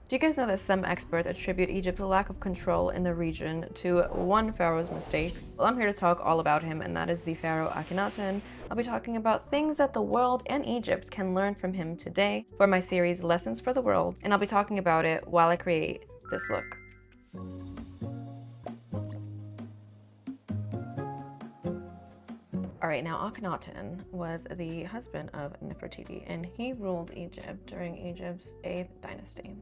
Do you guys know that some experts attribute Egypt's lack of control in the region to one pharaoh's mistakes? Well, I'm here to talk all about him, and that is the Pharaoh Akhenaten. I'll be talking about things that the world and Egypt can learn from him today for my series Lessons for the World, and I'll be talking about it while I create this look. All right, now Akhenaten was the husband of Nefertiti, and he ruled Egypt during Egypt's 8th dynasty.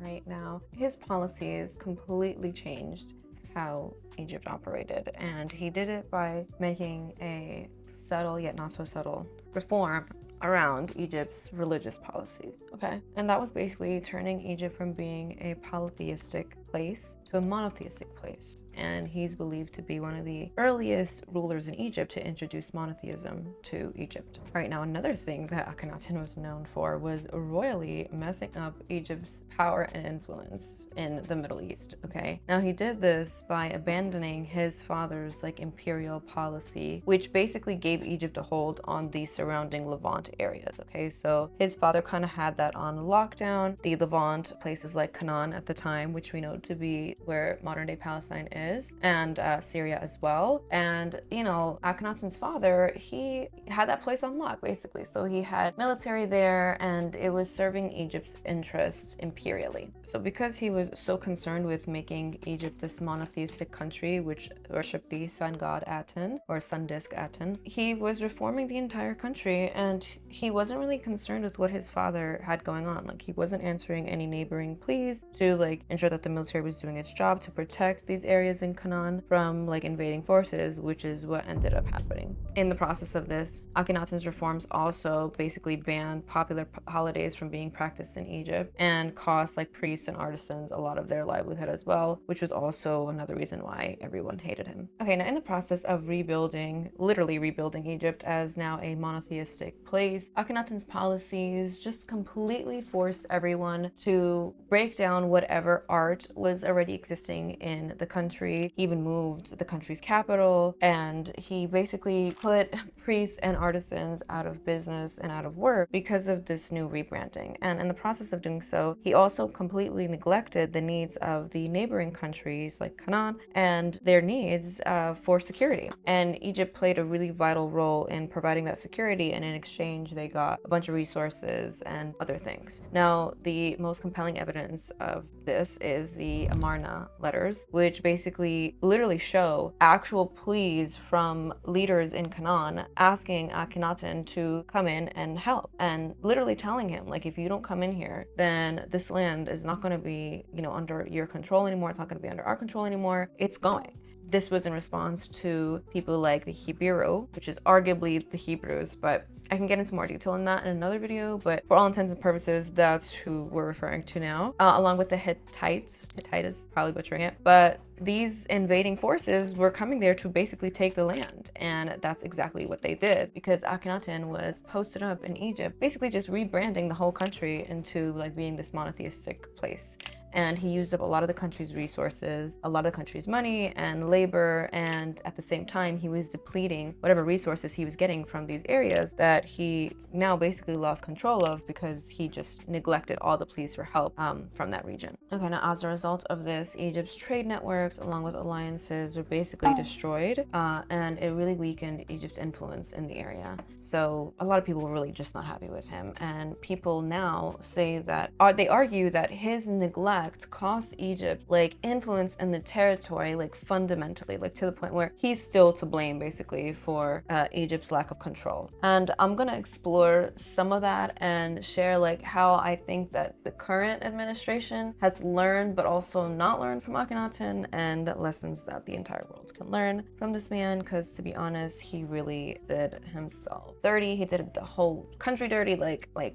Right now, his policies completely changed how Egypt operated, and he did it by making a subtle yet not so subtle reform around Egypt's religious policy, okay? And that was basically turning Egypt from being a polytheistic place to a monotheistic place. And he's believed to be one of the earliest rulers in Egypt to introduce monotheism to Egypt. All right, now another thing that Akhenaten was known for was royally messing up Egypt's power and influence in the Middle East, okay? Now he did this by abandoning his father's imperial policy, which basically gave Egypt a hold on the surrounding Levant areas, okay? So his father kind of had that on lockdown. The Levant, places like Canaan at the time, which we know to be where modern day Palestine is, and Syria as well. And Akhenaten's father, he had that place on lock basically. So he had military there, and it was serving Egypt's interests imperially. So because he was so concerned with making Egypt this monotheistic country which worshipped the sun god Aten, or sun disk Aten, he was reforming the entire country, and he wasn't really concerned with what his father had going on. He wasn't answering any neighboring pleas to ensure that the military was doing its job to protect these areas in Canaan from invading forces, which is what ended up happening. In the process of this, Akhenaten's reforms also basically banned popular holidays from being practiced in Egypt, and cost priests and artisans a lot of their livelihood as well, which was also another reason why everyone hated him. Okay, now in the process of literally rebuilding Egypt as now a monotheistic place, Akhenaten's policies just completely forced everyone to break down whatever art was already existing in the country. He even moved the country's capital, and he basically put priests and artisans out of business and out of work because of this new rebranding. And in the process of doing so, he also completely neglected the needs of the neighboring countries like Canaan and their needs for security. And Egypt played a really vital role in providing that security, and in exchange they got a bunch of resources and other things. Now, the most compelling evidence of this is the Amarna letters, which basically literally show actual pleas from leaders in Canaan asking Akhenaten to come in and help, and literally telling him, if you don't come in here, then this land is not going to be, under your control anymore. It's not going to be under our control anymore. It's going. This was in response to people like the Hebrew, which is arguably the Hebrews, but I can get into more detail on that in another video, but for all intents and purposes, that's who we're referring to now, along with the Hittites. Hittites, probably butchering it, but these invading forces were coming there to basically take the land, and that's exactly what they did, because Akhenaten was posted up in Egypt, basically just rebranding the whole country into being this monotheistic place. And he used up a lot of the country's resources, a lot of the country's money and labor, and at the same time he was depleting whatever resources he was getting from these areas that he now basically lost control of because he just neglected all the pleas for help from that region. Okay, now as a result of this, Egypt's trade networks along with alliances were basically destroyed, and it really weakened Egypt's influence in the area. So a lot of people were really just not happy with him, and people now say that, they argue that his neglect cost Egypt influence in the territory fundamentally, to the point where he's still to blame basically for Egypt's lack of control. And I'm gonna explore some of that and share how I think that the current administration has learned but also not learned from Akhenaten, and lessons that the entire world can learn from this man, because to be honest, he really did himself dirty. He did the whole country dirty.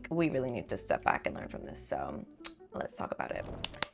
We really need to step back and learn from this. So let's talk about it.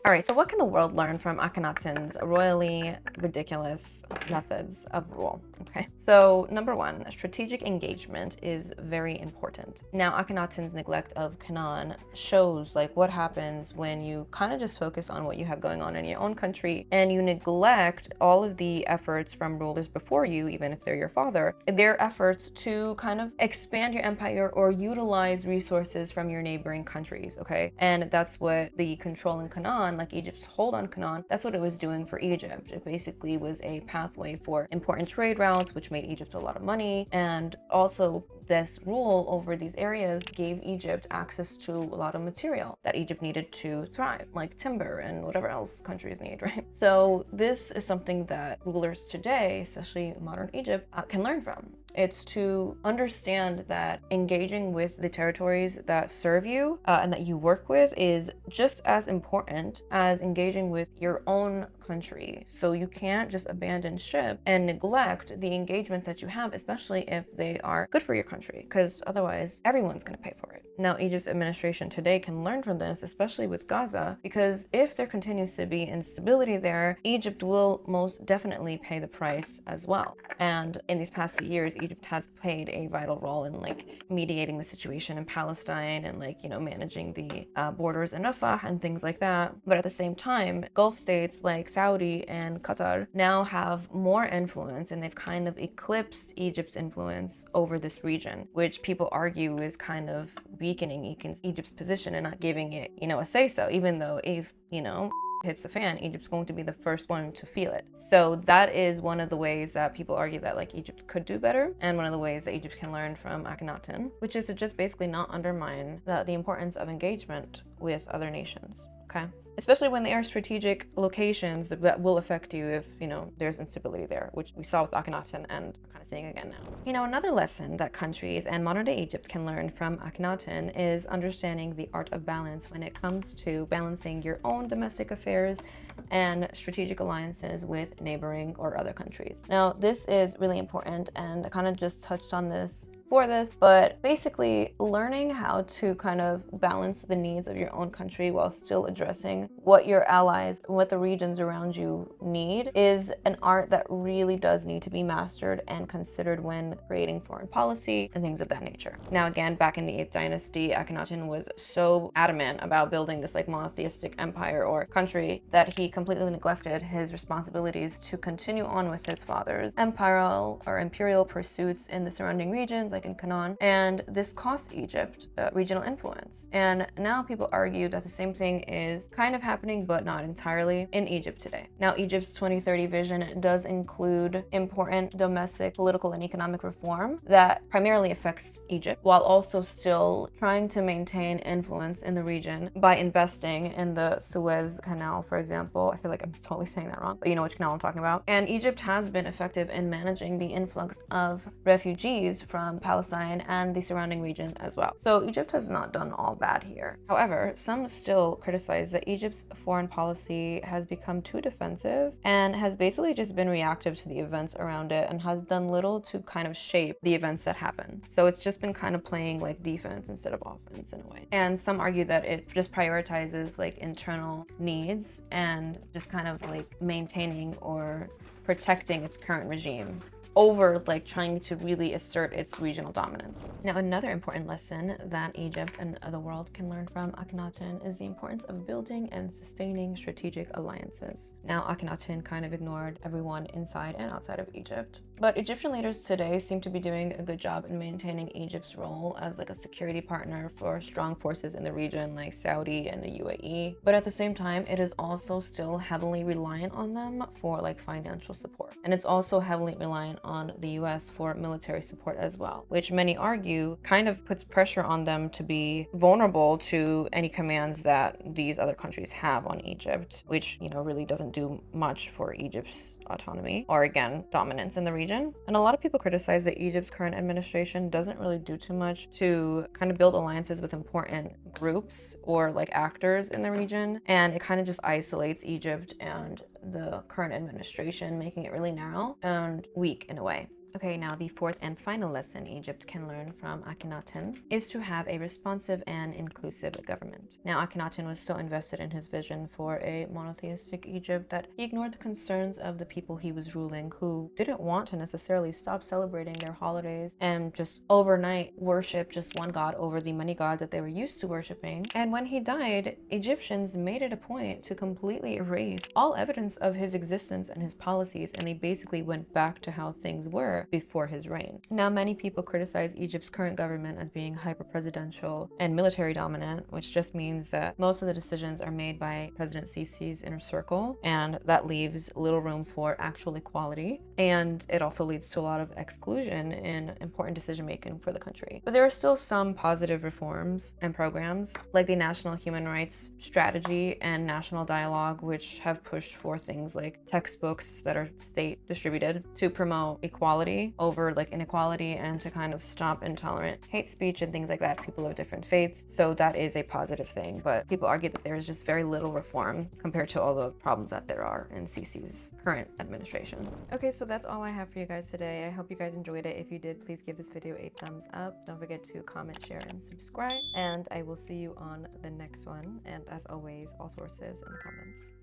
All right, so what can the world learn from Akhenaten's royally ridiculous methods of rule? Okay, so number one, strategic engagement is very important. Now, Akhenaten's neglect of Canaan shows like what happens when you kind of just focus on what you have going on in your own country and you neglect all of the efforts from rulers before you, even if they're your father, their efforts to kind of expand your empire or utilize resources from your neighboring countries, okay? And that's what the control in Canaan, like Egypt's hold on Canaan, that's what it was doing for Egypt. It basically was a pathway for important trade routes, which made Egypt a lot of money. And also this rule over these areas gave Egypt access to a lot of material that Egypt needed to thrive, like timber and whatever else countries need, right? So this is something that rulers today, especially modern Egypt, can learn from. It's to understand that engaging with the territories that serve you and that you work with is just as important as engaging with your own country. So you can't just abandon ship and neglect the engagement that you have, especially if they are good for your country, because otherwise everyone's going to pay for it. Now, Egypt's administration today can learn from this, especially with Gaza, because if there continues to be instability there, Egypt will most definitely pay the price as well. And in these past years, Egypt has played a vital role in like mediating the situation in Palestine and like, you know, managing the borders in Rafah and things like that. But at the same time, Gulf states like Saudi and Qatar now have more influence and they've kind of eclipsed Egypt's influence over this region, which people argue is kind of weakening Egypt's position and not giving it, you know, a say so, even though if, you know, hits the fan, Egypt's going to be the first one to feel it. So that is one of the ways that people argue that like Egypt could do better, and one of the ways that Egypt can learn from Akhenaten, which is to just basically not undermine the importance of engagement with other nations. Okay, especially when they are strategic locations that will affect you if, you know, there's instability there, which we saw with Akhenaten and are kind of seeing again now. You know, another lesson that countries and modern day Egypt can learn from Akhenaten is understanding the art of balance when it comes to balancing your own domestic affairs and strategic alliances with neighboring or other countries. Now, this is really important, and I kind of just touched on this for this, but basically learning how to kind of balance the needs of your own country while still addressing what your allies, what the regions around you need is an art that really does need to be mastered and considered when creating foreign policy and things of that nature. Now, again, back in the 8th dynasty, Akhenaten was so adamant about building this like monotheistic empire or country that he completely neglected his responsibilities to continue on with his father's imperial pursuits in the surrounding regions, like in Canaan, and this cost Egypt regional influence. And now people argue that the same thing is kind of happening, but not entirely, in Egypt today. Now, Egypt's 2030 vision does include important domestic, political, and economic reform that primarily affects Egypt, while also still trying to maintain influence in the region by investing in the Suez Canal, for example. I feel like I'm totally saying that wrong, but you know which canal I'm talking about. And Egypt has been effective in managing the influx of refugees from Palestine and the surrounding region as well. So Egypt has not done all bad here. However, some still criticize that Egypt's foreign policy has become too defensive and has basically just been reactive to the events around it and has done little to kind of shape the events that happen. So it's just been kind of playing like defense instead of offense in a way. And some argue that it just prioritizes like internal needs and just kind of like maintaining or protecting its current regime over like trying to really assert its regional dominance. Now, another important lesson that Egypt and the world can learn from Akhenaten is the importance of building and sustaining strategic alliances. Now, Akhenaten kind of ignored everyone inside and outside of Egypt, but Egyptian leaders today seem to be doing a good job in maintaining Egypt's role as like a security partner for strong forces in the region like Saudi and the UAE. But at the same time, it is also still heavily reliant on them for like financial support. And it's also heavily reliant on the US for military support as well, which many argue kind of puts pressure on them to be vulnerable to any commands that these other countries have on Egypt, which, you know, really doesn't do much for Egypt's autonomy or, again, dominance in the region. And a lot of people criticize that Egypt's current administration doesn't really do too much to kind of build alliances with important groups or like actors in the region, and it kind of just isolates Egypt and the current administration, making it really narrow and weak in a way. Okay, now the fourth and final lesson Egypt can learn from Akhenaten is to have a responsive and inclusive government. Now, Akhenaten was so invested in his vision for a monotheistic Egypt that he ignored the concerns of the people he was ruling, who didn't want to necessarily stop celebrating their holidays and just overnight worship just one god over the many gods that they were used to worshiping. And when he died, Egyptians made it a point to completely erase all evidence of his existence and his policies, and they basically went back to how things were before his reign. Now, many people criticize Egypt's current government as being hyper-presidential and military dominant, which just means that most of the decisions are made by President Sisi's inner circle, and that leaves little room for actual equality. And it also leads to a lot of exclusion in important decision making for the country. But there are still some positive reforms and programs, like the National Human Rights Strategy and National Dialogue, which have pushed for things like textbooks that are state distributed to promote equality over like inequality and to kind of stop intolerant hate speech and things like that, people of different faiths. So that is a positive thing, but people argue that there is just very little reform compared to all the problems that there are in Sisi's current administration. Okay, so that's all I have for you guys today. I hope you guys enjoyed it. If you did, please give this video a thumbs up. Don't forget to comment, share, and subscribe, and I will see you on the next one. And as always, all sources in the comments.